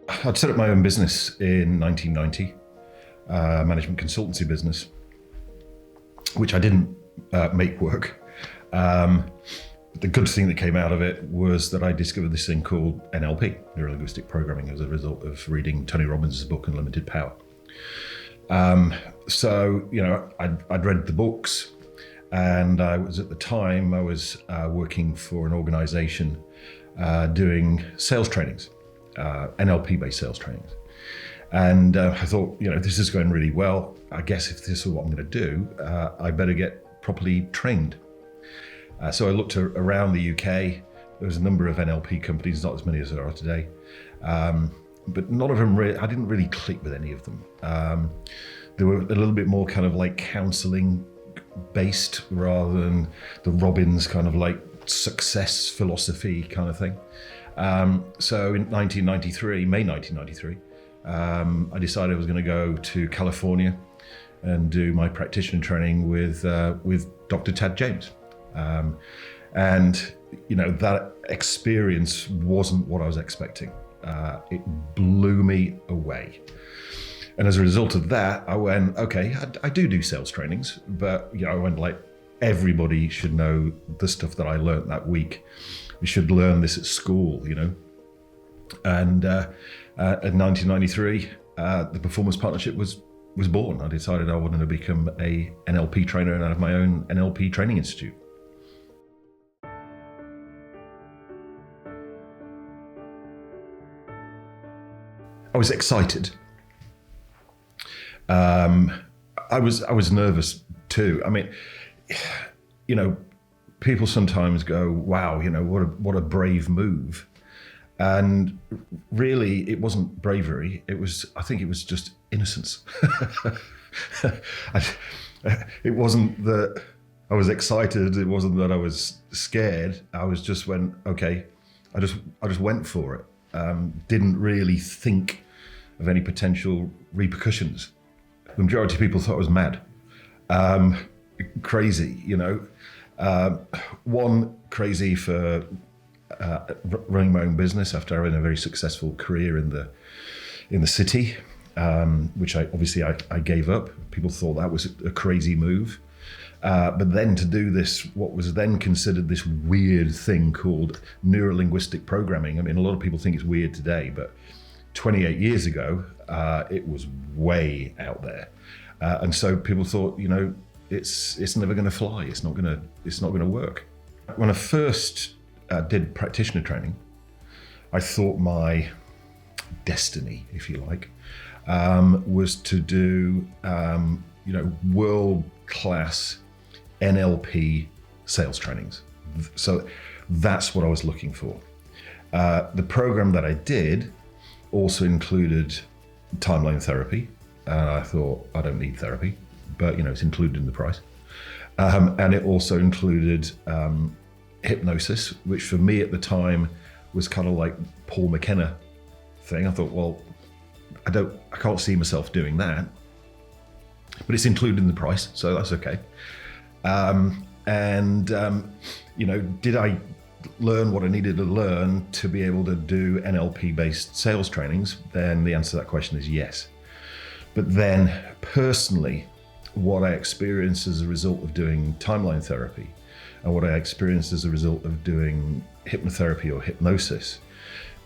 I'd set up my own business in 1990, management consultancy business, which I didn't make work. The good thing that came out of it was that I discovered this thing called NLP, Neuro-Linguistic Programming, as a result of reading Tony Robbins' book, Unlimited Power. So, I'd read the books, and I was at the time, working for an organization doing sales trainings, NLP-based sales trainings. And I thought, this is going really well. I guess if this is what I'm going to do, I better get properly trained. So I looked around the UK. There was a number of NLP companies, not as many as there are today. But none of them I didn't really click with any of them. They were a little bit more kind of like counseling based rather than the Robbins kind of like success philosophy kind of thing. So in May 1993, I decided I was going to go to California and do my practitioner training with Dr. Tad James. That experience wasn't what I was expecting. It blew me away. And as a result of that, I went, okay, I do sales trainings, but I went like, everybody should know the stuff that I learned that week. We should learn this at school, And in 1993, the Performance Partnership was born. I decided I wanted to become a NLP trainer and have my own NLP training institute. I was excited. I was nervous too. I mean, people sometimes go, "Wow, what a brave move," and really, it wasn't bravery. I think it was just innocence. It wasn't that I was excited. It wasn't that I was scared. I was just went, okay. I just went for it. Didn't really think of any potential repercussions. The majority of people thought I was mad, crazy, One, crazy for running my own business after having a very successful career in the city, which I gave up. People thought that was a crazy move. But then to do this, what was then considered this weird thing called Neuro-Linguistic Programming. I mean, a lot of people think it's weird today, but 28 years ago, it was way out there. And so people thought, it's never going to fly. It's not going to work. When I first did practitioner training, I thought my destiny, if you like, was to do, world-class NLP sales trainings. So that's what I was looking for. The program that I did also included timeline therapy. I thought, I don't need therapy, but it's included in the price. And it also included hypnosis, which for me at the time was kind of like Paul McKenna thing. I thought, well, I can't see myself doing that, but it's included in the price, so that's okay. Did I learn what I needed to learn to be able to do NLP-based sales trainings? Then the answer to that question is yes. But then personally, what I experienced as a result of doing timeline therapy and what I experienced as a result of doing hypnotherapy or hypnosis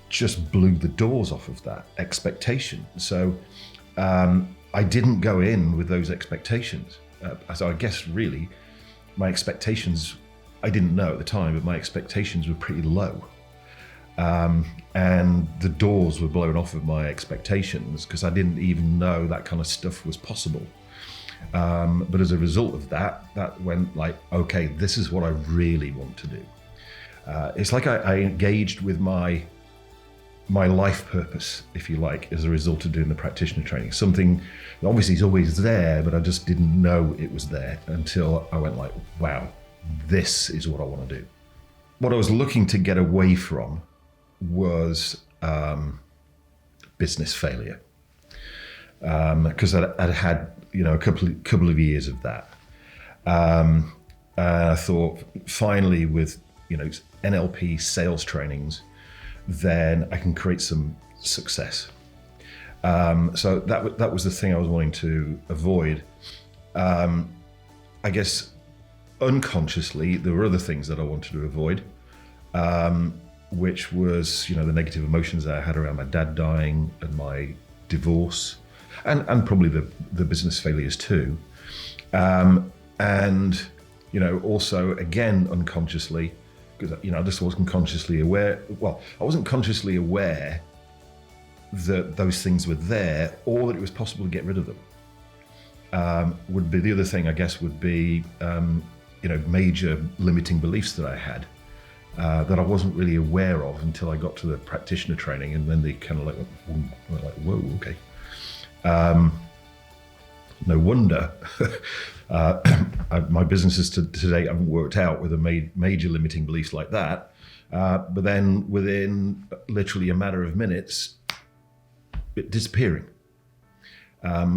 just blew the doors off of that expectation. So I didn't go in with those expectations. So I guess really my expectations, I didn't know at the time, but my expectations were pretty low. And the doors were blown off of my expectations because I didn't even know that kind of stuff was possible. But as a result of that went like, okay, this is what I really want to do. It's like I engaged with my life purpose, if you like, as a result of doing the practitioner training. Something that obviously is always there, but I just didn't know it was there until I went like, wow, this is what I want to do. What I was looking to get away from was business failure, because I'd had a couple of years of that. I thought finally with NLP sales trainings, then I can create some success. So that was the thing I was wanting to avoid. I guess unconsciously there were other things that I wanted to avoid, which was, the negative emotions that I had around my dad dying and my divorce, and probably the business failures too. And also again unconsciously, because I just wasn't consciously aware. Well, I wasn't consciously aware that those things were there, or that it was possible to get rid of them. Would be the other thing, I guess, would be major limiting beliefs that I had that I wasn't really aware of until I got to the practitioner training, and then they kind of were like, whoa, okay. No wonder my businesses today haven't worked out with a major limiting beliefs like that. But then within literally a matter of minutes, it disappearing.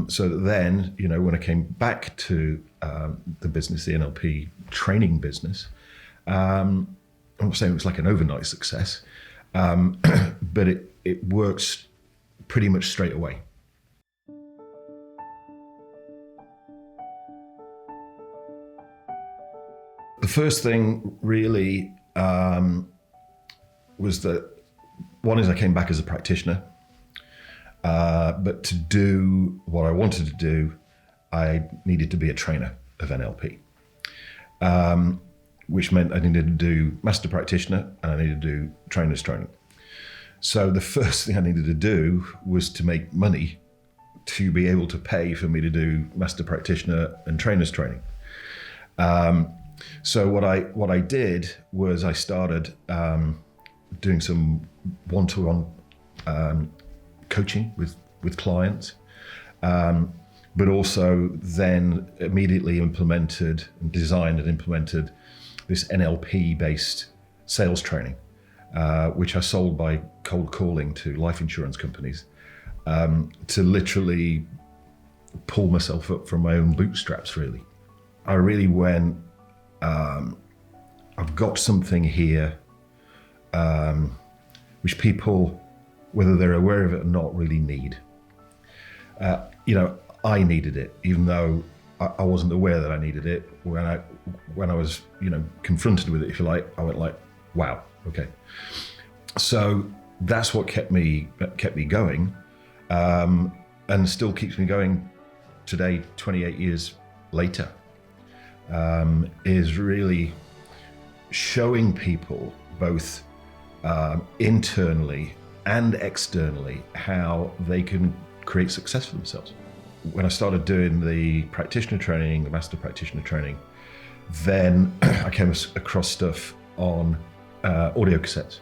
So that then, when I came back to the business, the NLP training business, I'm not saying it was like an overnight success, but it works pretty much straight away. The first thing really was that, one is I came back as a practitioner, but to do what I wanted to do, I needed to be a trainer of NLP, which meant I needed to do master practitioner and I needed to do trainer's training. So the first thing I needed to do was to make money to be able to pay for me to do master practitioner and trainer's training. So what I did was I started doing some one-to-one coaching with clients, but also then immediately implemented and designed and implemented this NLP-based sales training, which I sold by cold calling to life insurance companies, to literally pull myself up from my own bootstraps, really. I really went, I've got something here which people, whether they're aware of it or not, really need. I needed it, even though I wasn't aware that I needed it. When I was, confronted with it, if you like, I went like, wow, okay. So that's what kept me going, and still keeps me going today, 28 years later, is really showing people both internally and externally how they can create success for themselves. When I started doing the practitioner training, the master practitioner training, then I came across stuff on audio cassettes.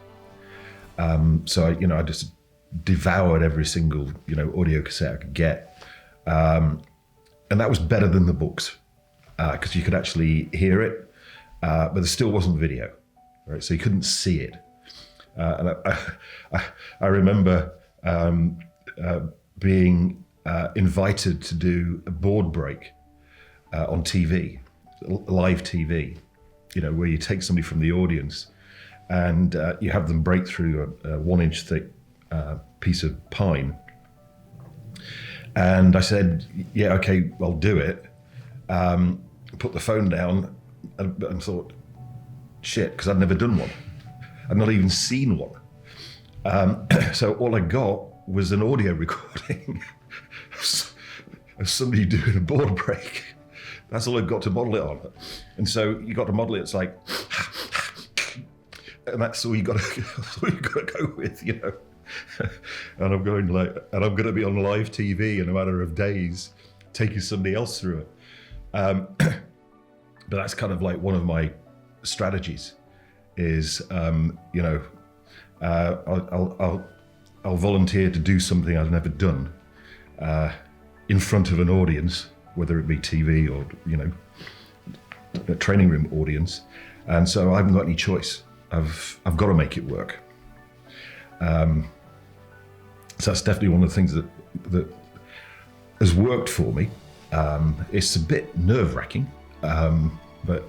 So I just devoured every single audio cassette I could get, and that was better than the books because you could actually hear it, but there still wasn't video, right? So you couldn't see it. And I remember being invited to do a board break on TV, live TV, where you take somebody from the audience and you have them break through a 1-inch thick piece of pine. And I said, yeah, okay, I'll do it. Put the phone down and thought, shit, because I'd never done one. I'd not even seen one. So all I got was an audio recording of somebody doing a board break. That's all I've got to model it on. And so you got to model it, it's like, and that's all you got to go with, And I'm going and I'm going to be on live TV in a matter of days, taking somebody else through it. But that's kind of like one of my strategies is, I'll volunteer to do something I've never done in front of an audience, whether it be TV or, a training room audience. And so I haven't got any choice. I've got to make it work. So that's definitely one of the things that has worked for me. It's a bit nerve-wracking, but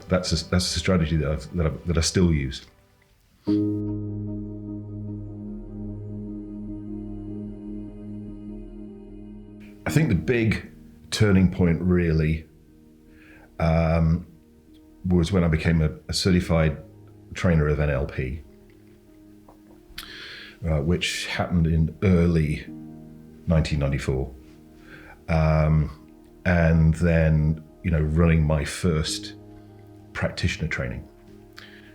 that's a strategy that I still use. I think the big turning point really was when I became a certified trainer of NLP, which happened in early 1994. And then, running my first practitioner training,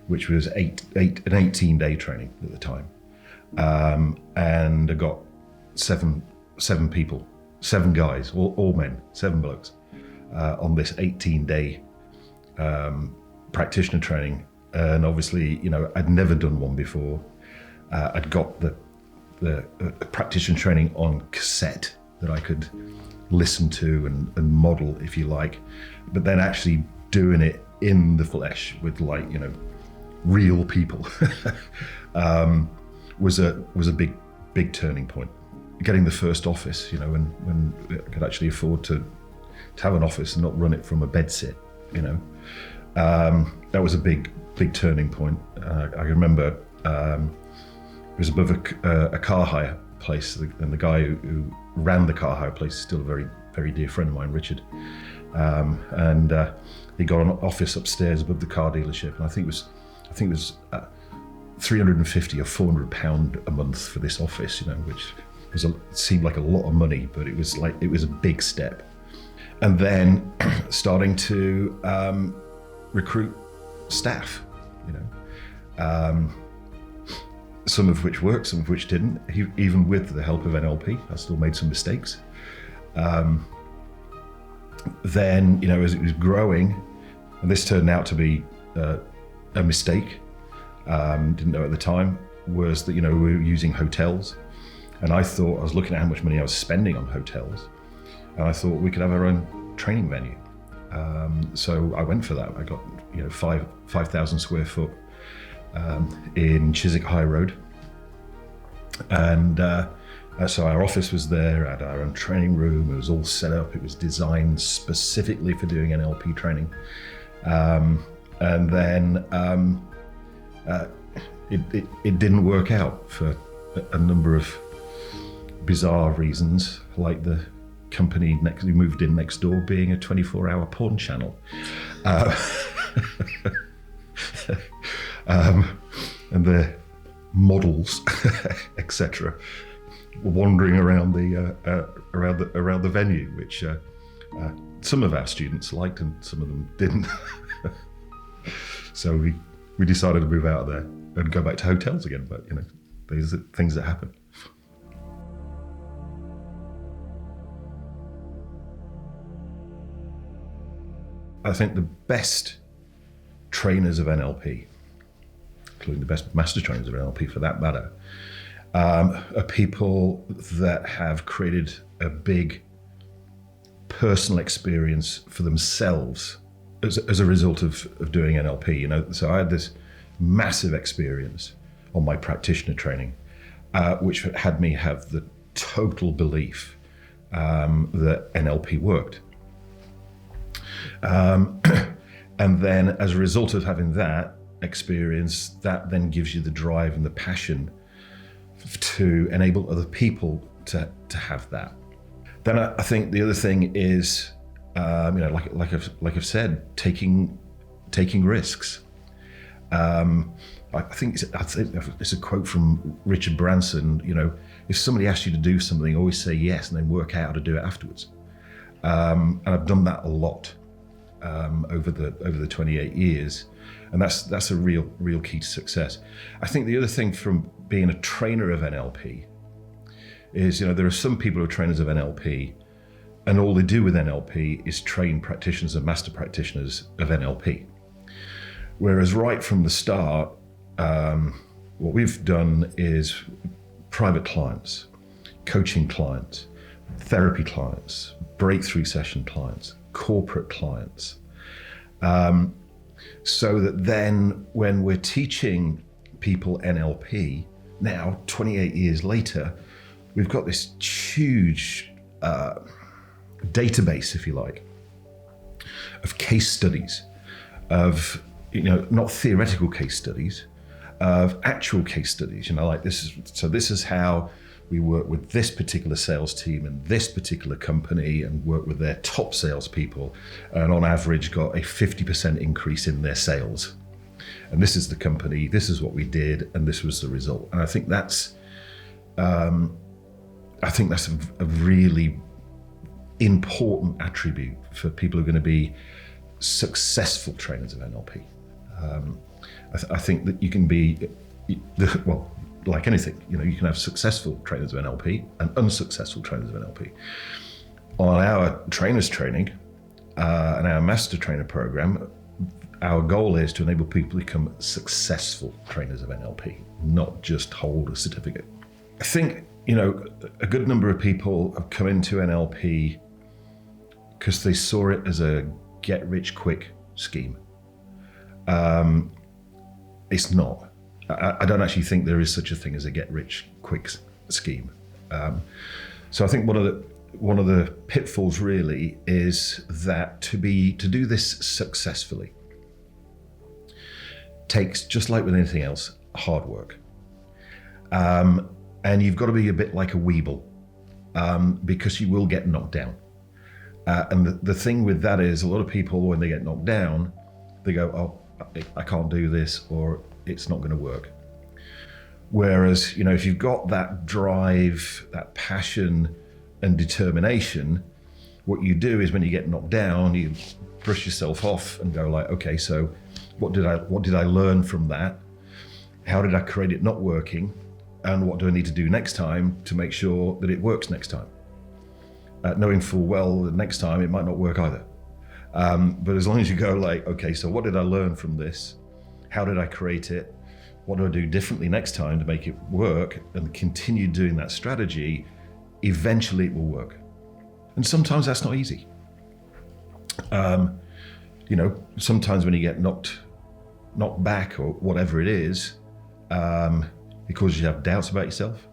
which was an 18-day training at the time. And I got seven people, 7 guys, all men, 7 blokes, on this 18-day practitioner training. And obviously, I'd never done one before. I'd got the practitioner training on cassette that I could listen to and model, if you like, but then actually doing it in the flesh with real people was a big turning point. Getting the first office, when I could actually afford to have an office and not run it from a bedsit, that was a big turning point. I remember it was above a car hire place, and the guy who ran the car hire place is still a very, very dear friend of mine, Richard. And he got an office upstairs above the car dealership, and I think it was £350 or £400 a month for this office, which seemed like a lot of money, but it was a big step. And then starting to recruit staff, some of which worked, some of which didn't. Even with the help of NLP, I still made some mistakes. Then, as it was growing, and this turned out to be a mistake, didn't know at the time, was that, we were using hotels. And I was looking at how much money I was spending on hotels, and I thought we could have our own training venue. So I went for that. I got, 5,000 square foot in Chiswick High Road. And so our office was there, had our own training room. It was all set up. It was designed specifically for doing NLP training. And then it didn't work out for a number of bizarre reasons, like the company who moved in next door being a 24-hour porn channel. And the models, etc., were wandering around the venue, which some of our students liked and some of them didn't. So we decided to move out of there and go back to hotels again. But these are things that happen. I think the best trainers of NLP, including the best master trainers of NLP for that matter, are people that have created a big personal experience for themselves as a result of doing NLP. So I had this massive experience on my practitioner training, which had me have the total belief that NLP worked. And then as a result of having that experience, that then gives you the drive and the passion to enable other people to have that. Then I think the other thing is, like I've said, taking risks. I think it's a quote from Richard Branson. If somebody asks you to do something, always say yes, and then work out how to do it afterwards. And I've done that a lot over the 28 years, and that's a real key to success. I think the other thing from being a trainer of NLP is, there are some people who are trainers of NLP, and all they do with NLP is train practitioners and master practitioners of NLP. Whereas right from the start, what we've done is private clients, coaching clients, therapy clients, breakthrough session clients, corporate clients. So that then when we're teaching people NLP, now 28 years later, we've got this huge database, if you like, of case studies, of not theoretical case studies, of actual case studies. Like this is how We work with this particular sales team and this particular company and work with their top salespeople, and on average got a 50% increase in their sales. And this is the company, this is what we did, and this was the result. And I think that's a really important attribute for people who are going to be successful trainers of NLP. I think that you can be, well, like anything, you can have successful trainers of NLP and unsuccessful trainers of NLP. On our trainers training and our master trainer program, our goal is to enable people to become successful trainers of NLP, not just hold a certificate. I think, a good number of people have come into NLP because they saw it as a get-rich-quick scheme. It's not. I don't actually think there is such a thing as a get-rich-quick scheme. So I think one of the pitfalls really is that to do this successfully takes, just like with anything else, hard work. And you've got to be a bit like a weeble, because you will get knocked down. And the thing with that is, a lot of people, when they get knocked down, they go, oh, I can't do this, or it's not going to work. Whereas, if you've got that drive, that passion and determination, what you do is when you get knocked down, you brush yourself off and go like, okay, so what did I learn from that? How did I create it not working? And what do I need to do next time to make sure that it works next time? Knowing full well that next time it might not work either. But as long as you go like, okay, so what did I learn from this? How did I create it? What do I do differently next time to make it work? And continue doing that strategy, eventually it will work. And sometimes that's not easy. Sometimes when you get knocked back or whatever it is, it causes you to have doubts about yourself.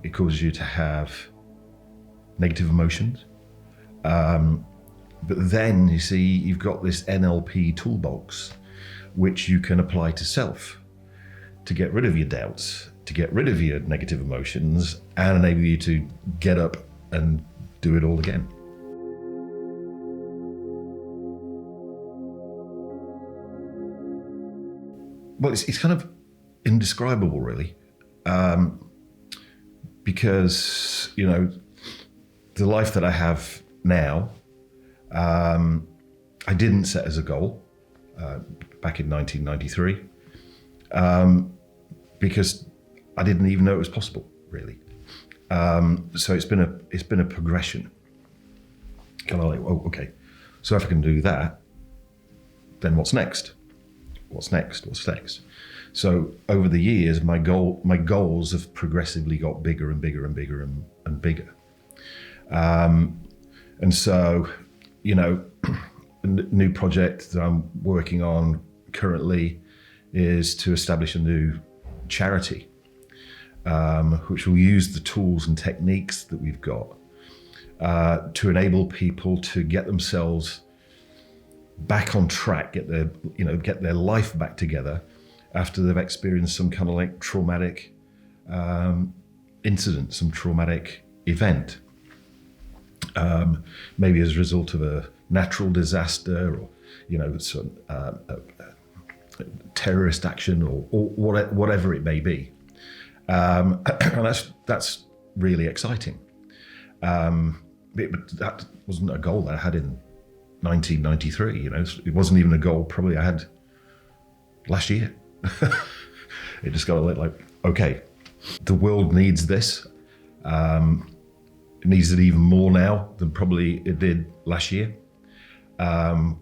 It causes you to have negative emotions. But then you see, you've got this NLP toolbox, which you can apply to self to get rid of your doubts, to get rid of your negative emotions, and enable you to get up and do it all again. Well, it's kind of indescribable, really, because the life that I have now, I didn't set as a goal back in 1993, because I didn't even know it was possible, really. So it's been a progression. Kind of like, oh, okay. So if I can do that, then what's next? What's next? So over the years, my goals have progressively got bigger and bigger and bigger and bigger. And so, a new project that I'm working on currently is to establish a new charity, which will use the tools and techniques that we've got to enable people to get themselves back on track, get their life back together after they've experienced some kind of like traumatic incident, some traumatic event, maybe as a result of a natural disaster or terrorist action or whatever it may be, and that's really exciting. But that wasn't a goal that I had in 1993. It wasn't even a goal probably I had last year. It just got like, okay, the world needs this. It needs it even more now than probably it did last year.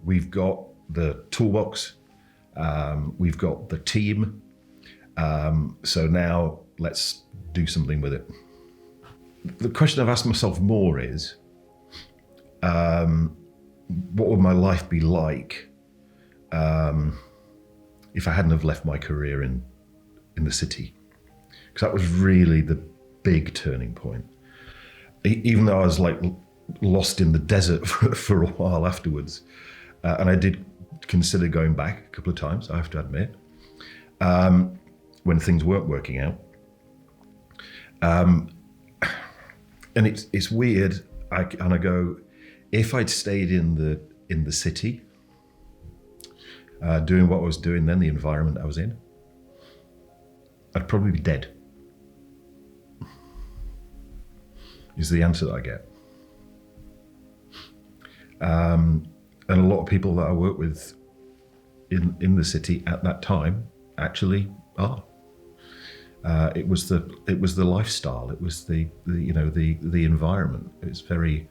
We've got the toolbox, we've got the team, so now let's do something with it. The question I've asked myself more is, what would my life be like if I hadn't have left my career in the city? Because that was really the big turning point. Even though I was like lost in the desert for a while afterwards, and I did consider going back a couple of times, I have to admit, when things weren't working out. And it's weird. I go, if I'd stayed in the city, doing what I was doing then, the environment I was in, I'd probably be dead. Is the answer that I get. And a lot of people that I work with in the city at that time actually are. It was the lifestyle. It was the environment. It was very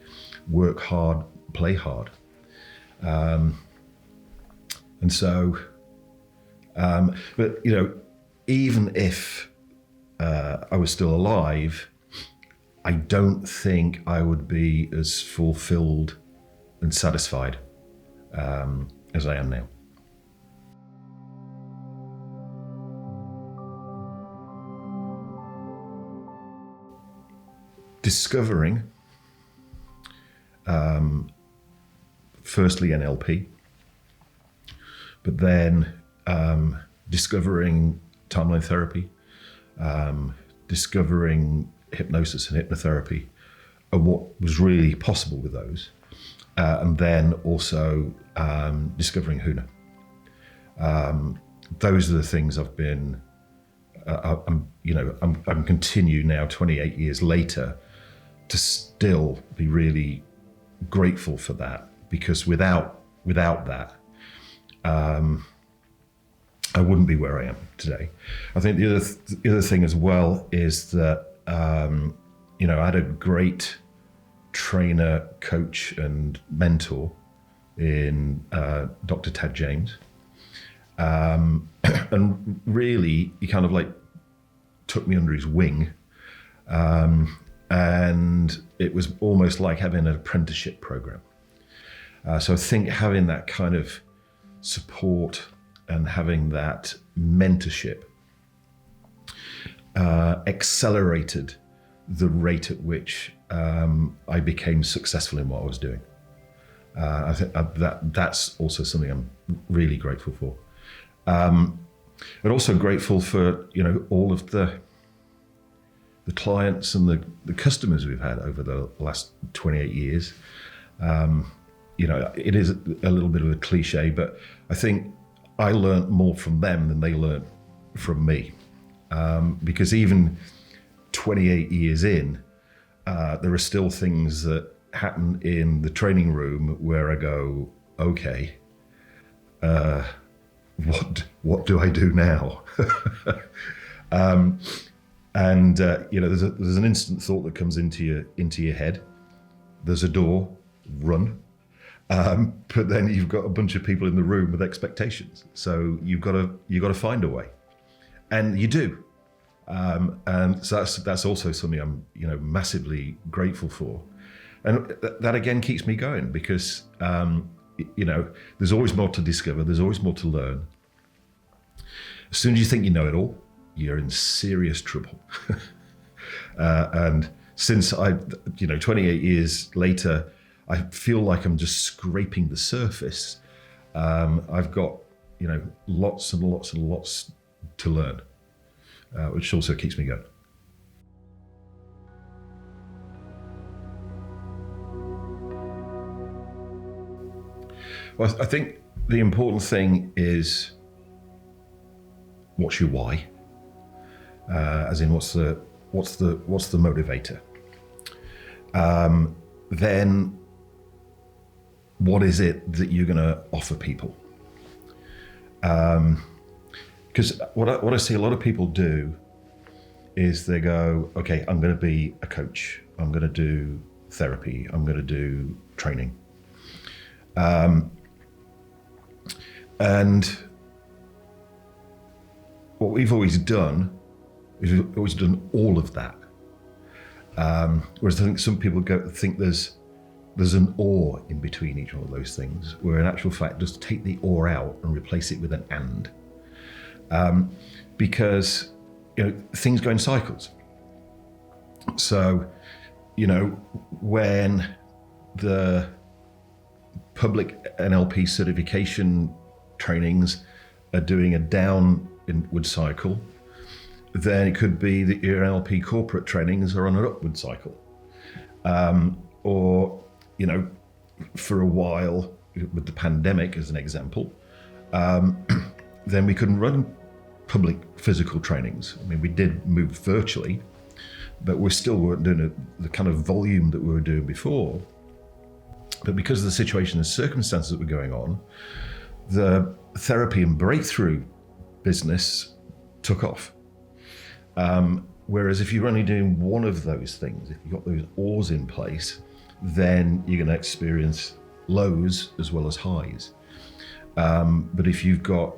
work hard, play hard, and so. But even if I was still alive, I don't think I would be as fulfilled and satisfied as I am now. Discovering, firstly NLP, but then discovering timeline therapy, discovering hypnosis and hypnotherapy, and what was really possible with those, and then also discovering Huna. Those are the things I've been. I'm continue now 28 years later to still be really grateful for that, because without that, I wouldn't be where I am today. I think the other thing as well is that I had a great trainer, coach, and mentor in Dr. Tad James, and really he kind of like took me under his wing. And it was almost like having an apprenticeship program. So I think having that kind of support and having that mentorship accelerated the rate at which I became successful in what I was doing. I think that's also something I'm really grateful for. And also grateful for all of the clients and the customers we've had over the last 28 years. It is a little bit of a cliche, but I think I learned more from them than they learned from me. Because even 28 years in, there are still things that happen in the training room where I go, okay, what do I do now? There's an instant thought that comes into your head. There's a door, run. But then you've got a bunch of people in the room with expectations. So you've got to find a way, and you do. And so that's also something I'm massively grateful for, and that again keeps me going, because there's always more to discover. There's always more to learn. As soon as you think you know it all, you're in serious trouble. And since 28 years later, I feel like I'm just scraping the surface. I've got, lots and lots and lots to learn, which also keeps me going. Well, I think the important thing is, what's your why? As in, what's the motivator? Then what is it that you're going to offer people? Because what I see a lot of people do is they go, okay, I'm going to be a coach. I'm going to do therapy. I'm going to do training. And what we've always done is we've always done all of that. Whereas I think some people think there's an or in between each one of those things, where in actual fact, just take the or out and replace it with an and. Because things go in cycles. So, when the public NLP certification trainings are doing a downward cycle, then it could be that your NLP corporate trainings are on an upward cycle. Or, for a while, with the pandemic as an example, then we couldn't run public physical trainings. I mean, we did move virtually, but we still weren't doing the kind of volume that we were doing before. But because of the situation and circumstances that were going on, the therapy and breakthrough business took off. Whereas if you're only doing one of those things, if you've got those oars in place, then you're going to experience lows as well as highs. But if you've got,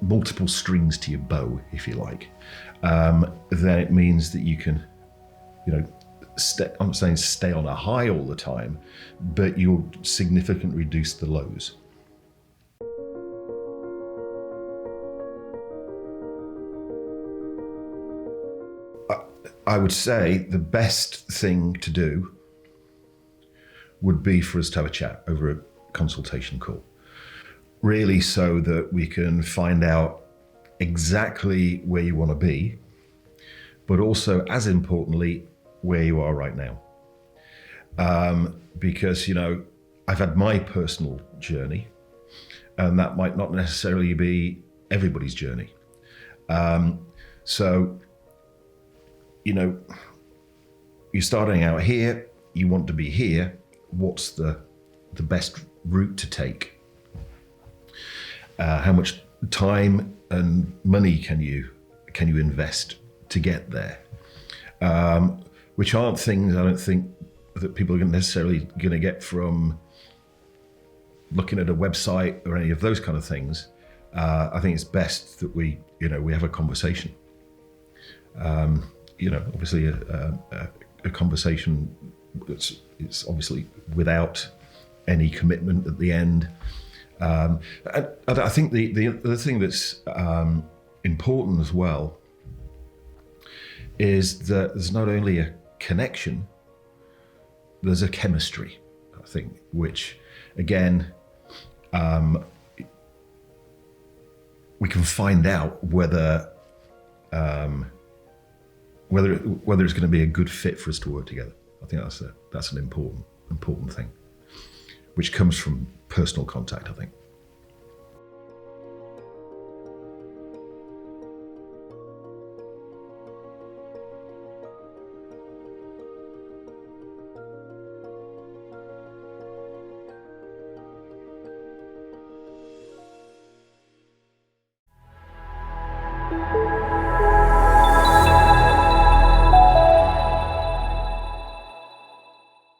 multiple strings to your bow, if you like, then it means that you can, I'm not saying stay on a high all the time, but you'll significantly reduce the lows. I would say the best thing to do would be for us to have a chat over a consultation call, really, so that we can find out exactly where you want to be, but also, as importantly, where you are right now. Because, I've had my personal journey, and that might not necessarily be everybody's journey. So, you're starting out here, you want to be here, what's the best route to take? How much time and money can you invest to get there? Which aren't things I don't think that people are necessarily going to get from looking at a website or any of those kind of things. I think it's best that we have a conversation. Obviously a conversation it's obviously without any commitment at the end. And I think the other thing that's important as well is that there's not only a connection, there's a chemistry, I think, which again, we can find out whether it's going to be a good fit for us to work together. I think that's an important thing, which comes from personal contact, I think.